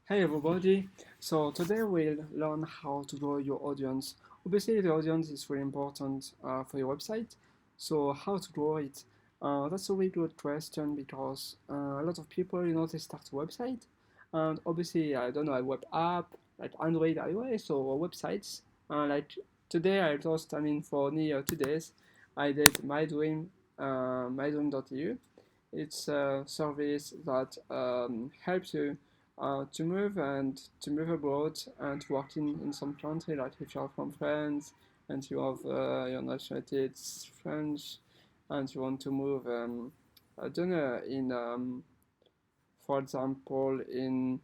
Hey everybody! So today we'll learn how to grow your audience. Obviously, the audience is really important for your website. So how to grow it? That's a really good question because a lot of people, they start a website, and obviously, I don't know, a web app like Android, iOS, or websites. Like today, for only 2 days, I did mydream.eu. It's a service that helps you to move abroad and to work in some country, like if you're from France and you have your nationality it's French and you want to move, I don't know, for example, in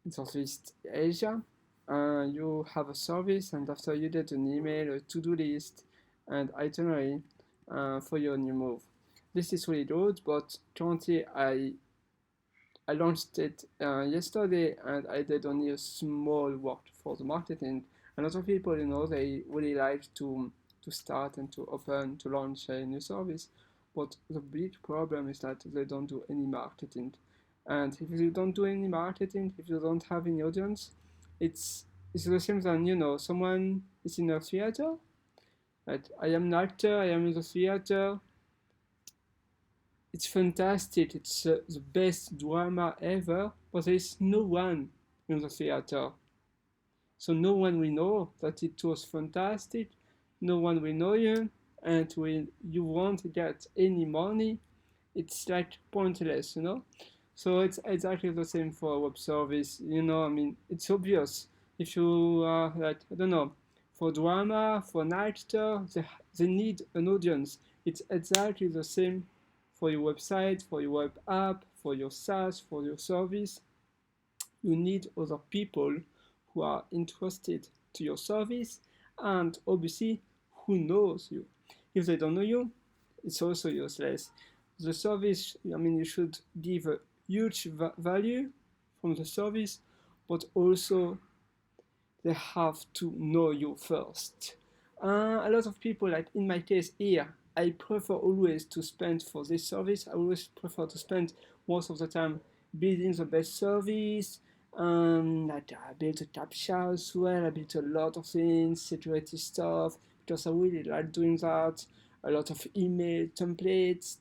Southeast Asia, you have a service and after you get an email, a to-do list, and itinerary for your new move. This is really good, but currently I launched it yesterday and I did only a small work for the marketing. A lot of people, they really like to start and to open, to launch a new service. But the big problem is that they don't do any marketing. And if you don't do any marketing, if you don't have any audience, it's the same than, someone is in a theater. Like, I am an actor, I am in the theater, it's fantastic. It's the best drama ever, but there is no one in the theater. So no one will know that it was fantastic. No one will know you, and when you won't get any money, it's like pointless. So it's exactly the same for a web service. It's obvious. If you are like, I don't know, for drama, for an actor, they need an audience. It's exactly the same for your website, for your web app, for your SaaS, for your service. You need other people who are interested to your service and obviously who knows you. If they don't know you, it's also useless. The service, you should give a huge value from the service, but also they have to know you first. A lot of people, like in my case here, I prefer always to spend for this service. I always prefer to spend most of the time building the best service. Like I built a captcha as well. I built a lot of things, security stuff, because I really like doing that. A lot of email templates,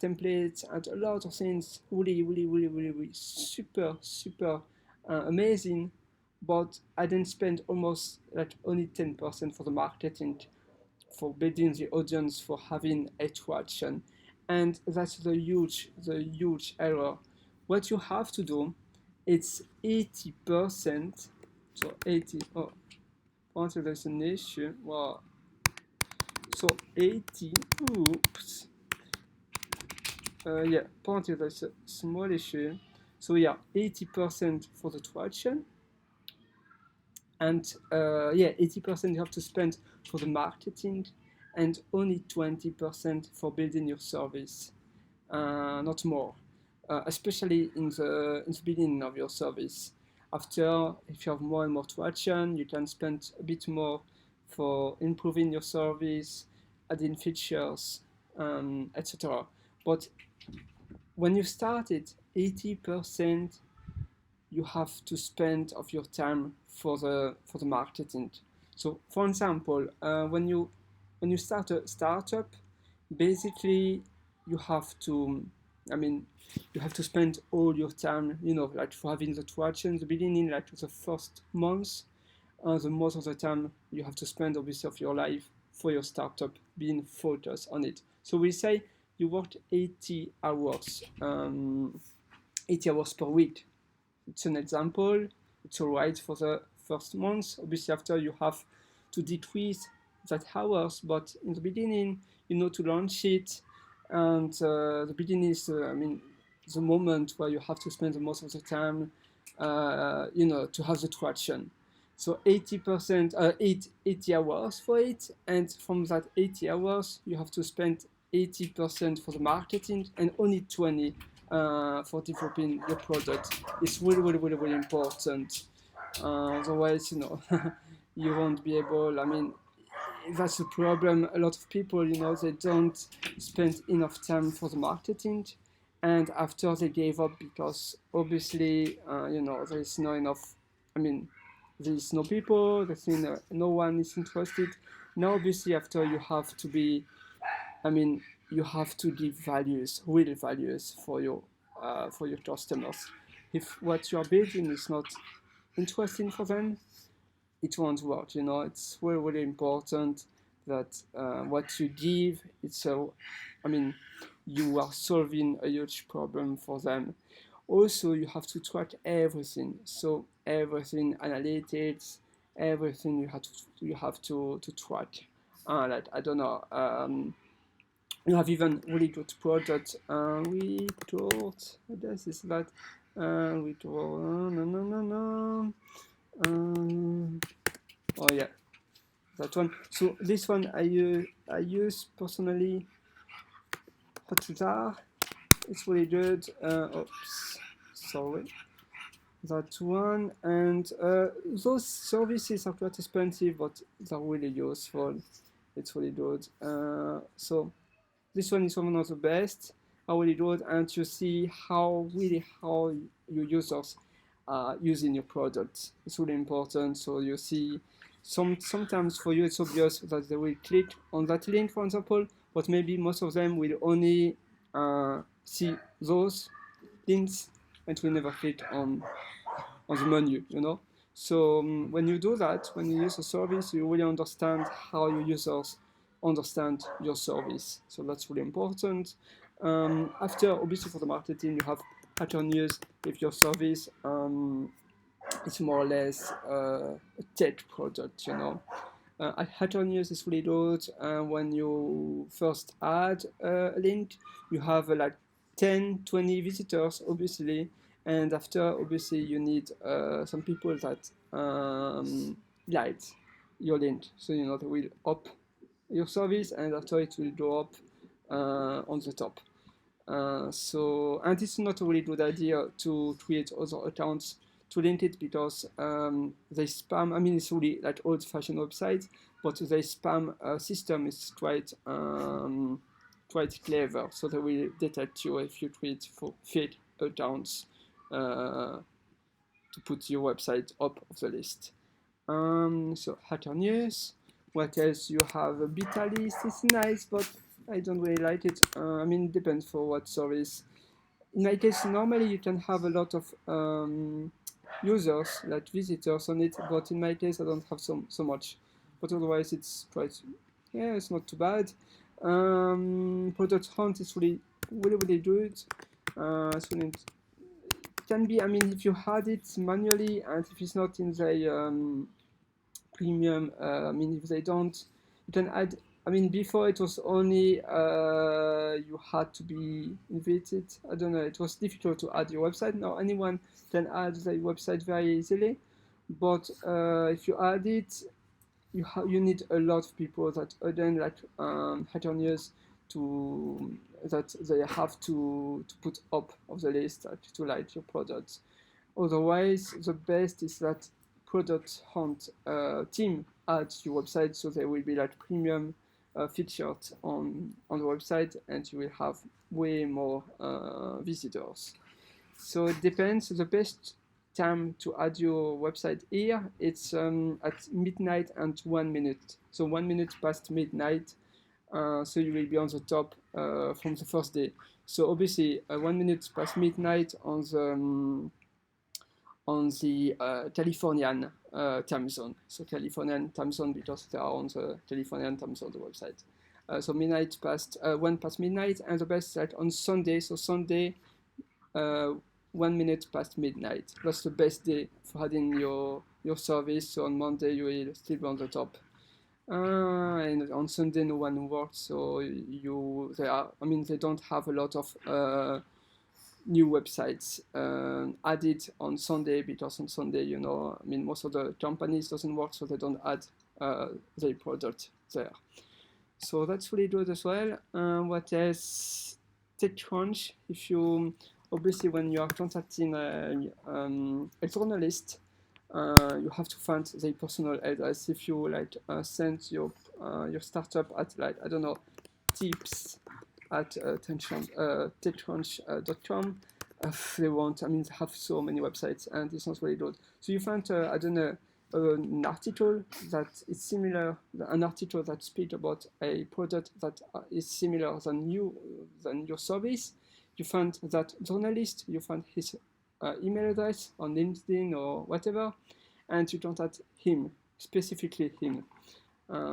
and a lot of things. Really, really, really, really, really super, super amazing, but I didn't spend almost like only 10% for the marketing, for building the audience, for having attraction. And that's the huge error. What you have to do, it's 80%. So 80, oh, apparently there's an issue. Well, so 80, oops. Yeah, apparently there's a small issue. So yeah, 80% for the traction, and 80% you have to spend for the marketing and only 20% for building your service, not more, especially in the beginning of your service. After, if you have more and more traction, you can spend a bit more for improving your service, adding features, etc. But when you start it, 80% you have to spend of your time for the marketing. So, for example, when you start a startup, basically you have to, I mean, you have to spend all your time, like for having the traction in the beginning, like the first months, the most of the time you have to spend obviously of your life for your startup being focused on it. So we say you work 80 hours per week. It's an example. It's all right for the first month. Obviously, after you have to decrease that hours, but in the beginning, to launch it, and the beginning is, the moment where you have to spend the most of the time, to have the traction. So 80%, 80 hours for it, and from that 80 hours, you have to spend 80% for the marketing and only 20 for developing your product. It's really, really, really, really important. Otherwise, you won't be able. That's the problem. A lot of people, they don't spend enough time for the marketing, and after they gave up because obviously there is no enough, I mean there is no people, no one is interested. Now obviously after you have to be, I mean you have to give values, real values for your customers. If what you are building is not interesting for them, it won't work. It's really, really important that what you give, I mean, you are solving a huge problem for them. Also, you have to track everything. So everything, analytics, everything you have to track. Like I don't know. You have even really good product. What else is that? Report. No, no, no, no. Oh yeah, that one. So this one I use personally. Hotjar. It's really good. Oops, sorry. That one, and those services are quite expensive, but they're really useful. It's really good. So this one is one of the best. Are really good, and you see how your users are using your product. It's really important. So you see, sometimes for you it's obvious that they will click on that link, for example, but maybe most of them will only see those links and will never click on the menu. So when you do that, when you use a service, you really understand how your users understand your service. So that's really important. After, obviously, for the marketing, you have pattern news. If your service is more or less a tech product. Hacker News is really good. When you first add a link, you have like 10, 20 visitors, obviously. And after, obviously, you need some people that like your link. So, they will up your service, and after it will go up on the top. And it's not a really good idea to create other accounts to link it, because they spam. I mean, it's really like old-fashioned websites, but the spam system is quite clever. So they will detect you if you create fake accounts to put your website up of the list. So Hacker News. What else? You have a beta list. It's nice, but I don't really like it. I mean, it depends for what service. In my case, normally you can have a lot of users, like visitors on it, but in my case, I don't have so much. But otherwise, it's it's not too bad. Product Hunt is really, really, really good. Can be, I mean, if you had it manually and if it's not in the premium, I mean, if they don't, you can add. I mean, before it was only you had to be invited. I don't know. It was difficult to add your website. Now anyone can add the website very easily. But if you add it, you need a lot of people that again, like Hacker News, that they have to put up of the list to like your products. Otherwise, the best is that product hunt team at your website, so they will be like premium featured on the website, and you will have way more visitors. So it depends. The best time to add your website here, it's at midnight and 1 minute. So 1 minute past midnight, so you will be on the top from the first day. So obviously 1 minute past midnight on the Californian time zone. So Californian time zone, because they are on the Californian time zone, the website. So midnight past 1 past midnight, and the best like on Sunday. So Sunday, 1 minute past midnight. That's the best day for adding your service. So on Monday you will still be on the top. And on Sunday no one works, so they don't have a lot of new websites added on Sunday, because on Sunday, I mean, most of the companies doesn't work, so they don't add their product there. So that's really good as well. What else? TechCrunch. If you obviously when you are contacting a journalist, you have to find their personal address. If you like send your startup at like I don't know tips at techcrunch.com. They want, I mean, they have so many websites and it's not really good. So you find, I don't know, an article that is similar, an article that speaks about a product that is similar than your service. You find that journalist, you find his email address on LinkedIn or whatever, and you contact him, specifically him.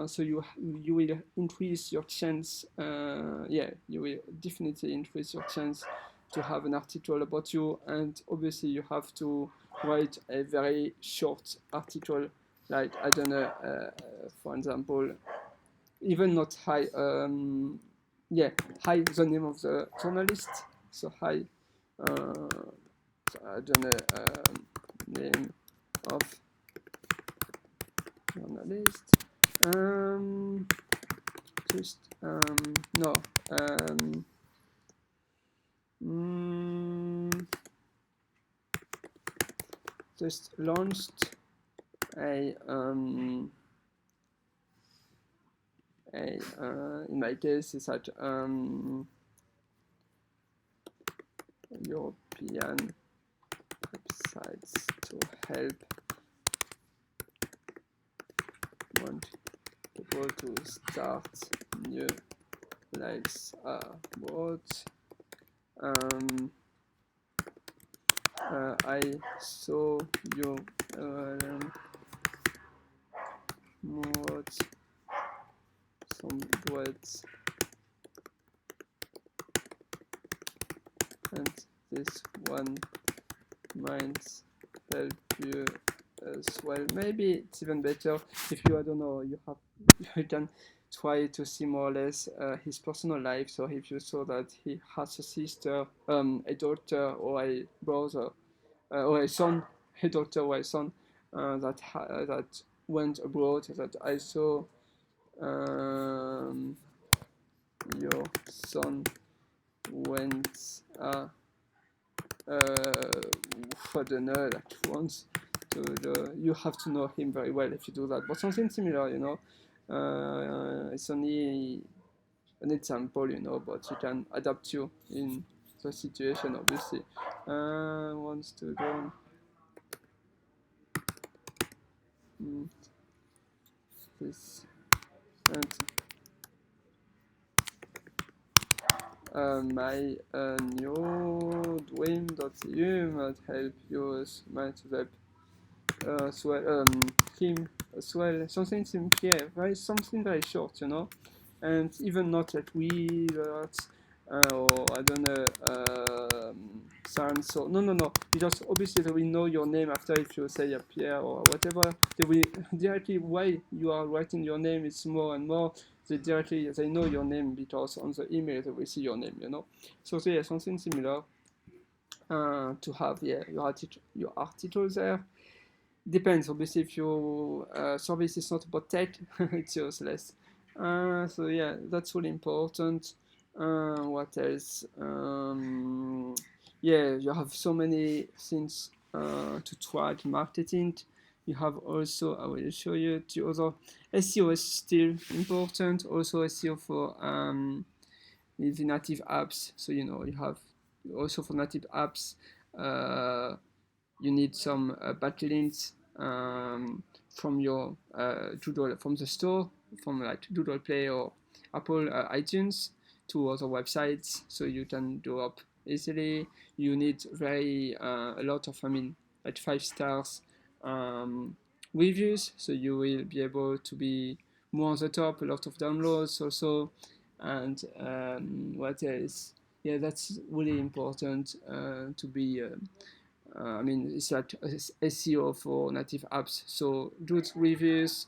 So you will increase your chance. You will definitely increase your chance to have an article about you, and obviously you have to write a very short article, like I don't know, for example, even not high, high the name of the journalist, so high, I don't know, name of journalist. Just no. Just launched a in my case is that European websites to help want people to start new lives abroad. I saw you wrote some words, and this one might help you as well. Maybe it's even better if you, I don't know, you can try to see more or less his personal life. So if you saw that he has a sister, a daughter, or a brother, or a son, a daughter or a son that went abroad, that I saw your son went I don't know, like once to you have to know him very well if you do that, but something similar, it's only an example, but you can adapt you in the situation, obviously. Wants to go this and my new dream.eu might help you, might help as well, him as well. Something simple, something very short, and even not like we or I don't know, sounds so. No. Because obviously they will know your name after if you say Pierre or whatever. They will directly why you are writing your name. It's more and more. They know your name because on the email they will see your name. So yeah, something similar. To have your article there. Depends, obviously, if your service is not about tech, it's useless. So yeah, that's really important. What else? You have so many things to try to marketing. You have also, I will show you the other. SEO is still important. Also SEO for the native apps. So you have also for native apps. You need some backlinks from your Doodle, from the store, from like Doodle Play or Apple iTunes to other websites, so you can do up easily. You need a lot of, like 5 stars reviews, so you will be able to be more on the top, a lot of downloads also, and what else? Yeah, that's really important to be it's like SEO for native apps. So good reviews,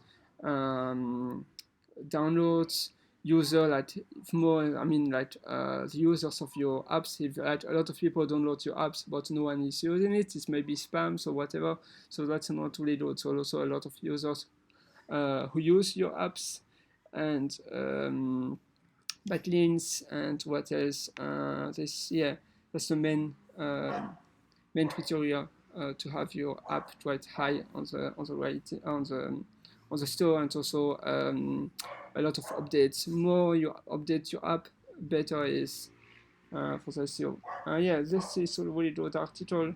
downloads, user like more. The users of your apps. If like a lot of people download your apps, but no one is using it, it's maybe spams or whatever. So that's not really good. So also a lot of users who use your apps, and backlinks, and what else? That's the main criteria to have your app quite high on the store, and also a lot of updates. More you update your app, better is for the SEO. Yeah, this is a really good article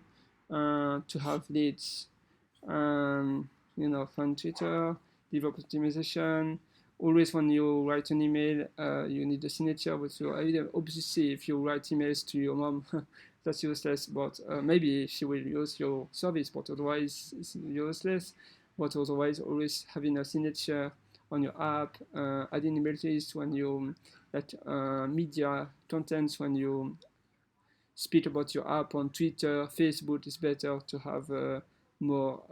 to have leads. From Twitter, develop optimization. Always when you write an email, you need a signature with your obviously if you write emails to your mom, that's useless, but maybe she will use your service, but otherwise it's useless. But otherwise, always having a signature on your app, adding email list when you media contents when you speak about your app on Twitter, Facebook. Is better to have more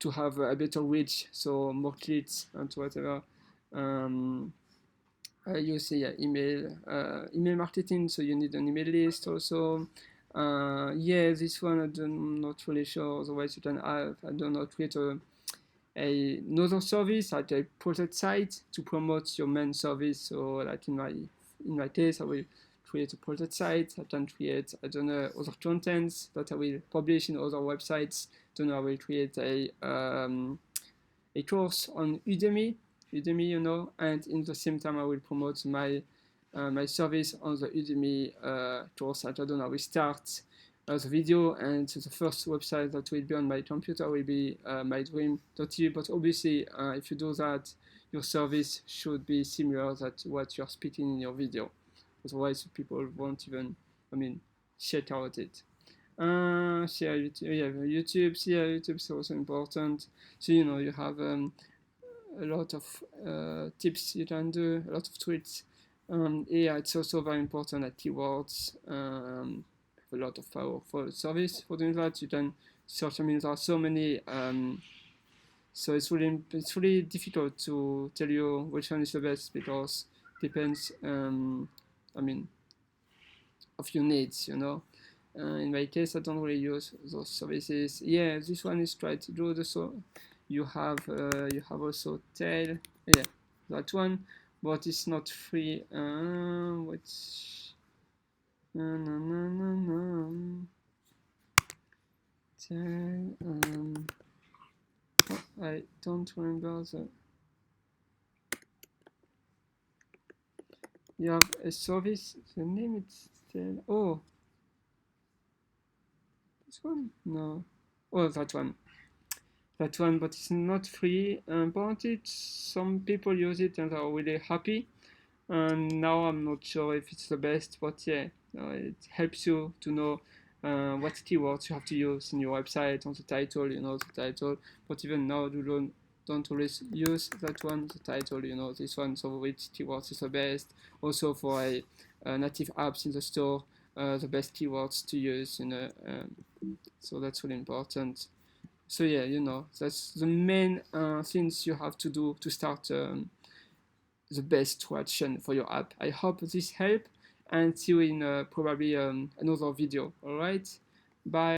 to have a better reach, so more clicks and whatever. You say email marketing, so you need an email list also. Yeah, this one I'm not really sure. Otherwise, you can have, I don't know, create another service like a project site to promote your main service. So like in my case, I will create a project site. I can create, I don't know, other contents that I will publish in other websites. I don't know, I will create a course on Udemy, and in the same time I will promote my service on the Udemy course. I don't know, we start the video, and the first website that will be on my computer will be mydream.eu. But obviously, if you do that, your service should be similar to what you're speaking in your video. Otherwise, people won't even, check out it. Share YouTube. Yeah, YouTube is also important. So you have a lot of tips you can do, a lot of tweets. Yeah, it's also very important at keywords. A lot of powerful service for doing that. You can search. There are so many. So it's really difficult to tell you which one is the best because it depends. Of your needs. In my case, I don't really use those services. Yeah, this one is try to do so. You have also tail. Yeah, that one, but it's not free. Which no. Tail. I don't remember the. You have a service. The name is tail. Oh. This one? No. Oh, that one, but it's not free. But some people use it and are really happy. And now I'm not sure if it's the best, but yeah, it helps you to know what keywords you have to use in your website on the title. The title. But even now, you don't always use that one, the title. This one. So which keywords is the best? Also for native apps in the store, the best keywords to use. So that's really important. So yeah, that's the main things you have to do to start the best traction for your app. I hope this helped, and see you in probably another video. All right, bye.